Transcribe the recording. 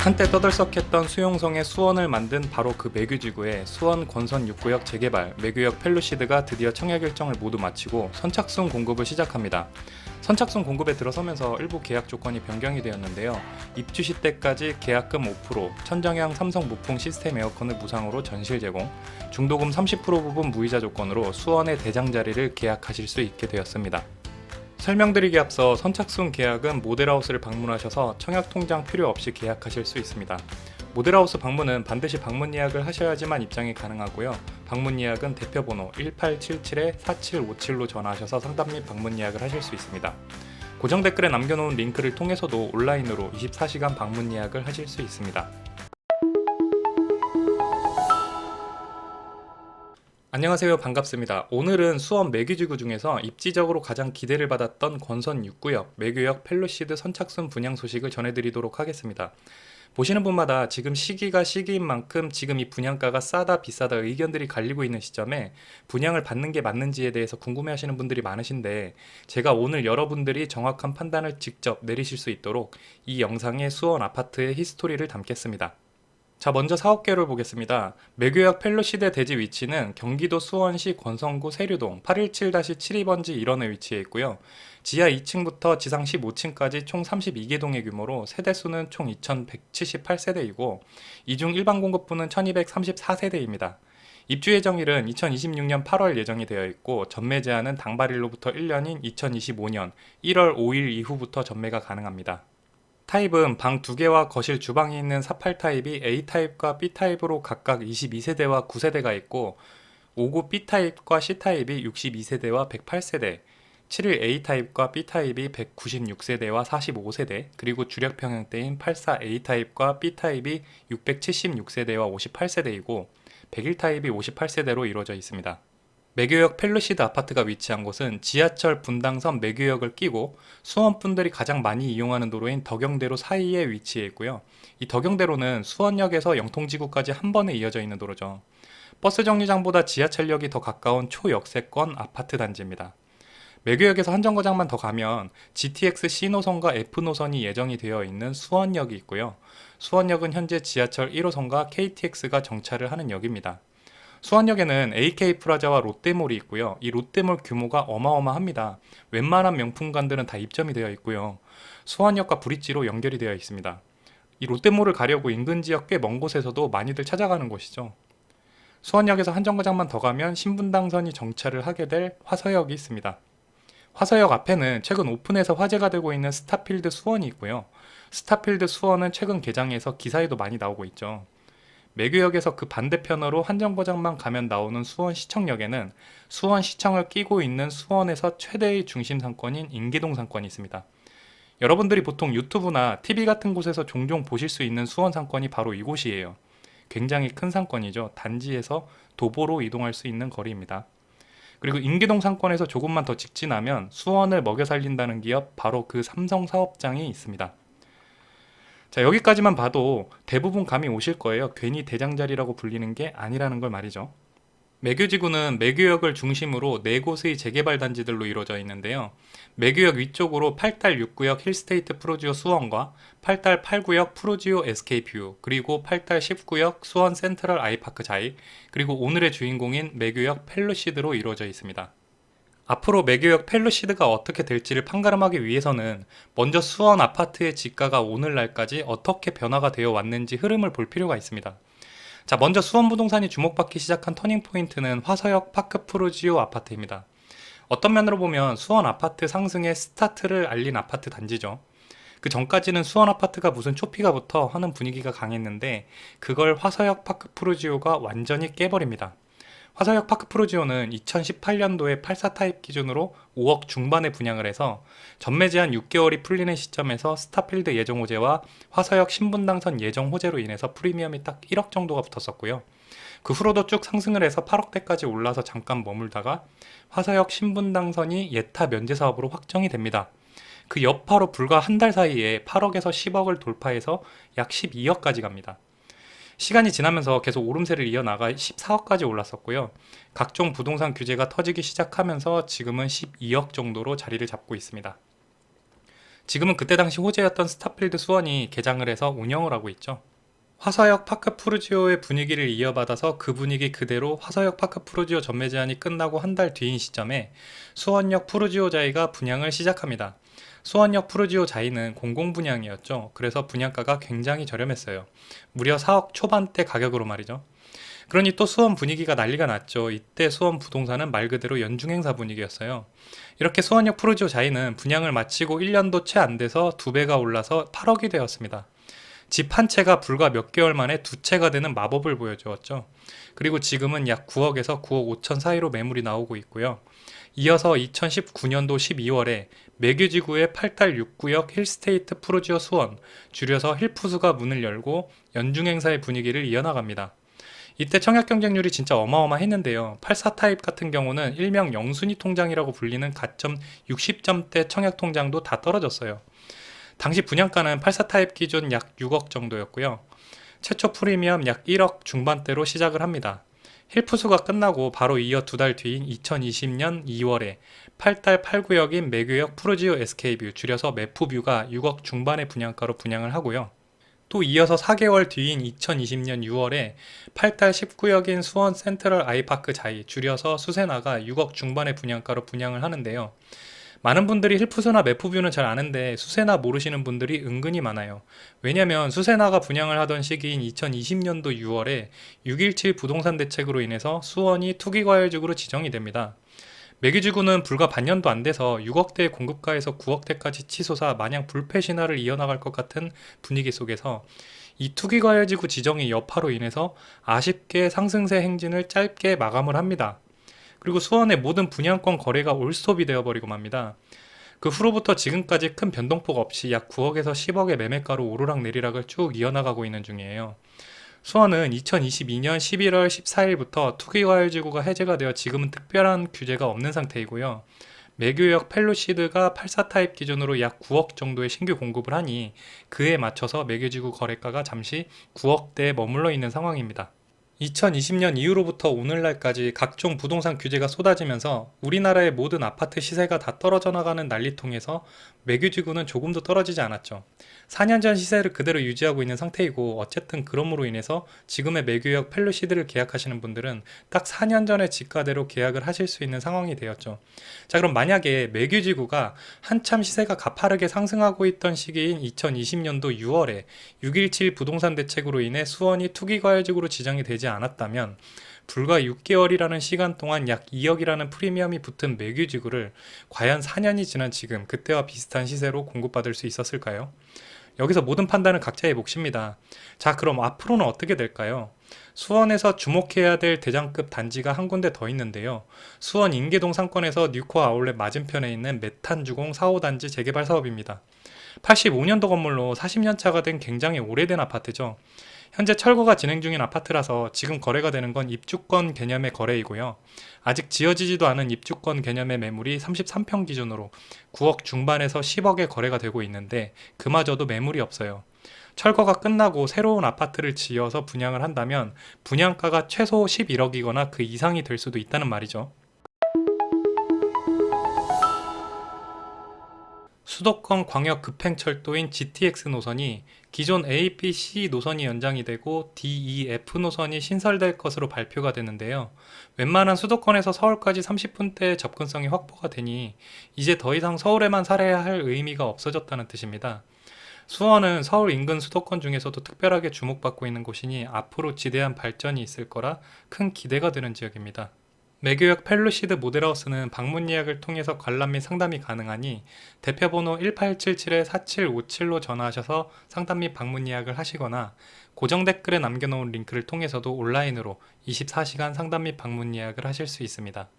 한때 떠들썩했던 수용성의 수원을 만든 바로 그 매규지구에 수원 권선 6구역 재개발, 매규역 펠로시드가 드디어 청약 일정을 모두 마치고 선착순 공급을 시작합니다. 선착순 공급에 들어서면서 일부 계약 조건이 변경이 되었는데요. 입주 시 때까지 계약금 5%, 천정형 삼성 무풍 시스템 에어컨을 무상으로 전실 제공, 중도금 30% 부분 무이자 조건으로 수원의 대장 자리를 계약하실 수 있게 되었습니다. 설명드리기 앞서 선착순 계약은 모델하우스를 방문하셔서 청약통장 필요 없이 계약하실 수 있습니다. 모델하우스 방문은 반드시 방문 예약을 하셔야지만 입장이 가능하고요. 방문 예약은 대표번호 1877-4757로 전화하셔서 상담 및 방문 예약을 하실 수 있습니다. 고정 댓글에 남겨놓은 링크를 통해서도 온라인으로 24시간 방문 예약을 하실 수 있습니다. 안녕하세요, 반갑습니다. 오늘은 수원 매규지구 중에서 입지적으로 가장 기대를 받았던 권선 6구역 매규역 펠로시드 선착순 분양 소식을 전해드리도록 하겠습니다. 보시는 분마다 지금 시기가 시기인 만큼 지금 이 분양가가 싸다 비싸다 의견들이 갈리고 있는 시점에 분양을 받는 게 맞는지에 대해서 궁금해하시는 분들이 많으신데, 제가 오늘 여러분들이 정확한 판단을 직접 내리실 수 있도록 이 영상에 수원 아파트의 히스토리를 담겠습니다. 자, 먼저 사업계를 보겠습니다. 매규역 펠로시드 대지 위치는 경기도 수원시 권선구 세류동 817-72번지 1원에 위치해 있고요. 지하 2층부터 지상 15층까지 총 32개 동의 규모로 세대수는 총 2178세대이고 이중 일반 공급부는 1234세대입니다. 입주 예정일은 2026년 8월 예정이 되어 있고 전매 제한은 당발일로부터 1년인 2025년 1월 5일 이후부터 전매가 가능합니다. 타입은 방 2개와 거실 주방이 있는 48 타입이 A타입과 B타입으로 각각 22세대와 9세대가 있고 59 B타입과 C타입이 62세대와 108세대, 71 A타입과 B타입이 196세대와 45세대, 그리고 주력 평형대인 84 A타입과 B타입이 676세대와 58세대이고 101 타입이 58세대로 이루어져 있습니다. 매규역 펠로시드 아파트가 위치한 곳은 지하철 분당선 매규역을 끼고 수원분들이 가장 많이 이용하는 도로인 덕영대로 사이에 위치해 있고요. 이 덕영대로는 수원역에서 영통지구까지 한 번에 이어져 있는 도로죠. 버스 정류장보다 지하철역이 더 가까운 초역세권 아파트 단지입니다. 매규역에서 한 정거장만 더 가면 GTX C노선과 F노선이 예정이 되어 있는 수원역이 있고요. 수원역은 현재 지하철 1호선과 KTX가 정차를 하는 역입니다. 수원역에는 AK프라자와 롯데몰이 있고요. 이 롯데몰 규모가 어마어마합니다. 웬만한 명품관들은 다 입점이 되어 있고요. 수원역과 브릿지로 연결이 되어 있습니다. 이 롯데몰을 가려고 인근 지역 꽤 먼 곳에서도 많이들 찾아가는 곳이죠. 수원역에서 한 정거장만 더 가면 신분당선이 정차를 하게 될 화서역이 있습니다. 화서역 앞에는 최근 오픈해서 화제가 되고 있는 스타필드 수원이 있고요. 스타필드 수원은 최근 개장해서 기사에도 많이 나오고 있죠. 매규역에서 그 반대편으로 한 정거장만 가면 나오는 수원시청역에는 수원시청을 끼고 있는 수원에서 최대의 중심 상권인 인계동 상권이 있습니다. 여러분들이 보통 유튜브나 TV 같은 곳에서 종종 보실 수 있는 수원 상권이 바로 이곳이에요. 굉장히 큰 상권이죠. 단지에서 도보로 이동할 수 있는 거리입니다. 그리고 인계동 상권에서 조금만 더 직진하면 수원을 먹여 살린다는 기업, 바로 그 삼성 사업장이 있습니다. 자, 여기까지만 봐도 대부분 감이 오실 거예요. 괜히 대장자리라고 불리는 게 아니라는 걸 말이죠. 매규지구는 매규역을 중심으로 4곳의 재개발 단지들로 이루어져 있는데요. 매규역 위쪽으로 8달 6구역 힐스테이트 프로지오 수원과 8달 8구역 프로지오 SK뷰, 그리고 8달 10구역 수원 센트럴 아이파크 자이, 그리고 오늘의 주인공인 매규역 펠로시드로 이루어져 있습니다. 앞으로 매규역 펠로시드가 어떻게 될지를 판가름하기 위해서는 먼저 수원 아파트의 지가가 오늘날까지 어떻게 변화가 되어 왔는지 흐름을 볼 필요가 있습니다. 자, 먼저 수원부동산이 주목받기 시작한 터닝포인트는 화서역 파크 프루지오 아파트입니다. 어떤 면으로 보면 수원 아파트 상승의 스타트를 알린 아파트 단지죠. 그 전까지는 수원 아파트가 무슨 초피가 붙어 하는 분위기가 강했는데 그걸 화서역 파크 프루지오가 완전히 깨버립니다. 화서역 파크 프로지오는 2018년도에 84 타입 기준으로 5억 중반에 분양을 해서 전매 제한 6개월이 풀리는 시점에서 스타필드 예정 호재와 화서역 신분당선 예정 호재로 인해서 프리미엄이 딱 1억 정도가 붙었었고요. 그 후로도 쭉 상승을 해서 8억대까지 올라서 잠깐 머물다가 화서역 신분당선이 예타 면제 사업으로 확정이 됩니다. 그 여파로 불과 한 달 사이에 8억에서 10억을 돌파해서 약 12억까지 갑니다. 시간이 지나면서 계속 오름세를 이어나가 14억까지 올랐었고요. 각종 부동산 규제가 터지기 시작하면서 지금은 12억 정도로 자리를 잡고 있습니다. 지금은 그때 당시 호재였던 스타필드 수원이 개장을 해서 운영을 하고 있죠. 화서역 파크 푸르지오의 분위기를 이어받아서 그 분위기 그대로 화서역 파크 푸르지오 전매 제한이 끝나고 한 달 뒤인 시점에 수원역 푸르지오 자이가 분양을 시작합니다. 수원역 푸르지오 자이는 공공 분양이었죠. 그래서 분양가가 굉장히 저렴했어요. 무려 4억 초반대 가격으로 말이죠. 그러니 또 수원 분위기가 난리가 났죠. 이때 수원 부동산은 말 그대로 연중행사 분위기였어요. 이렇게 수원역 푸르지오 자이는 분양을 마치고 1년도 채 안 돼서 2배가 올라서 8억이 되었습니다. 집 한 채가 불과 몇 개월 만에 두 채가 되는 마법을 보여주었죠. 그리고 지금은 약 9억에서 9억 5천 사이로 매물이 나오고 있고요. 이어서 2019년도 12월에 매규지구의 8달 6구역 힐스테이트 푸르지오 수원, 줄여서 힐푸스가 문을 열고 연중행사의 분위기를 이어나갑니다. 이때 청약 경쟁률이 진짜 어마어마했는데요. 84 타입 같은 경우는 일명 영순위 통장이라고 불리는 가점 60점대 청약 통장도 다 떨어졌어요. 당시 분양가는 84 타입 기준 약 6억 정도였고요. 최초 프리미엄 약 1억 중반대로 시작을 합니다. 힐푸스가 끝나고 바로 이어 두 달 뒤인 2020년 2월에 8달 8구역인 매규역 푸르지오 SK뷰, 줄여서 매푸뷰가 6억 중반의 분양가로 분양을 하고요. 또 이어서 4개월 뒤인 2020년 6월에 8달 10구역인 수원 센트럴 아이파크 자이, 줄여서 수세나가 6억 중반의 분양가로 분양을 하는데요. 많은 분들이 힐푸스나 매푸뷰는 잘 아는데 수세나 모르시는 분들이 은근히 많아요. 왜냐면 수세나가 분양을 하던 시기인 2020년도 6월에 6.17 부동산 대책으로 인해서 수원이 투기과열지구로 지정이 됩니다. 매기지구는 불과 반년도 안 돼서 6억대의 공급가에서 9억대까지 치솟아 마냥 불패 신화를 이어나갈 것 같은 분위기 속에서 이 투기과열지구 지정의 여파로 인해서 아쉽게 상승세 행진을 짧게 마감을 합니다. 그리고 수원의 모든 분양권 거래가 올스톱이 되어버리고 맙니다. 그 후로부터 지금까지 큰 변동폭 없이 약 9억에서 10억의 매매가로 오르락내리락을 쭉 이어나가고 있는 중이에요. 수원은 2022년 11월 14일부터 투기과열지구가 해제가 되어 지금은 특별한 규제가 없는 상태이고요. 매규역 펠로시드가 84 타입 기준으로 약 9억 정도의 신규 공급을 하니 그에 맞춰서 매규지구 거래가가 잠시 9억대에 머물러 있는 상황입니다. 2020년 이후로부터 오늘날까지 각종 부동산 규제가 쏟아지면서 우리나라의 모든 아파트 시세가 다 떨어져 나가는 난리통에서 매규지구는 조금도 떨어지지 않았죠. 4년 전 시세를 그대로 유지하고 있는 상태이고, 어쨌든 그럼으로 인해서 지금의 매규역 펠로시드를 계약하시는 분들은 딱 4년 전의 지가대로 계약을 하실 수 있는 상황이 되었죠. 자, 그럼 만약에 매규지구가 한참 시세가 가파르게 상승하고 있던 시기인 2020년도 6월에 6.17 부동산 대책으로 인해 수원이 투기과열지구로 지정이 되지 않았다면 불과 6개월이라는 시간 동안 약 2억이라는 프리미엄이 붙은 매규지구를 과연 4년이 지난 지금 그때와 비슷한 시세로 공급받을 수 있었을까요? 여기서 모든 판단은 각자의 몫입니다. 자, 그럼 앞으로는 어떻게 될까요? 수원에서 주목해야 될 대장급 단지가 한 군데 더 있는데요. 수원 인계동 상권에서 뉴코아 아울렛 맞은편에 있는 메탄주공 4호단지 재개발 사업입니다. 85년도 건물로 40년차가 된 굉장히 오래된 아파트죠. 현재 철거가 진행 중인 아파트라서 지금 거래가 되는 건 입주권 개념의 거래이고요. 아직 지어지지도 않은 입주권 개념의 매물이 33평 기준으로 9억 중반에서 10억에 거래가 되고 있는데 그마저도 매물이 없어요. 철거가 끝나고 새로운 아파트를 지어서 분양을 한다면 분양가가 최소 11억이거나 그 이상이 될 수도 있다는 말이죠. 수도권 광역 급행철도인 GTX 노선이 기존 A, B, C 노선이 연장이 되고 D, E, F 노선이 신설될 것으로 발표가 되는데요. 웬만한 수도권에서 서울까지 30분대 접근성이 확보가 되니 이제 더 이상 서울에만 살아야 할 의미가 없어졌다는 뜻입니다. 수원은 서울 인근 수도권 중에서도 특별하게 주목받고 있는 곳이니 앞으로 지대한 발전이 있을 거라 큰 기대가 되는 지역입니다. 매교역 펠로시드 모델하우스는 방문 예약을 통해서 관람 및 상담이 가능하니 대표번호 1877-4757로 전화하셔서 상담 및 방문 예약을 하시거나 고정 댓글에 남겨놓은 링크를 통해서도 온라인으로 24시간 상담 및 방문 예약을 하실 수 있습니다.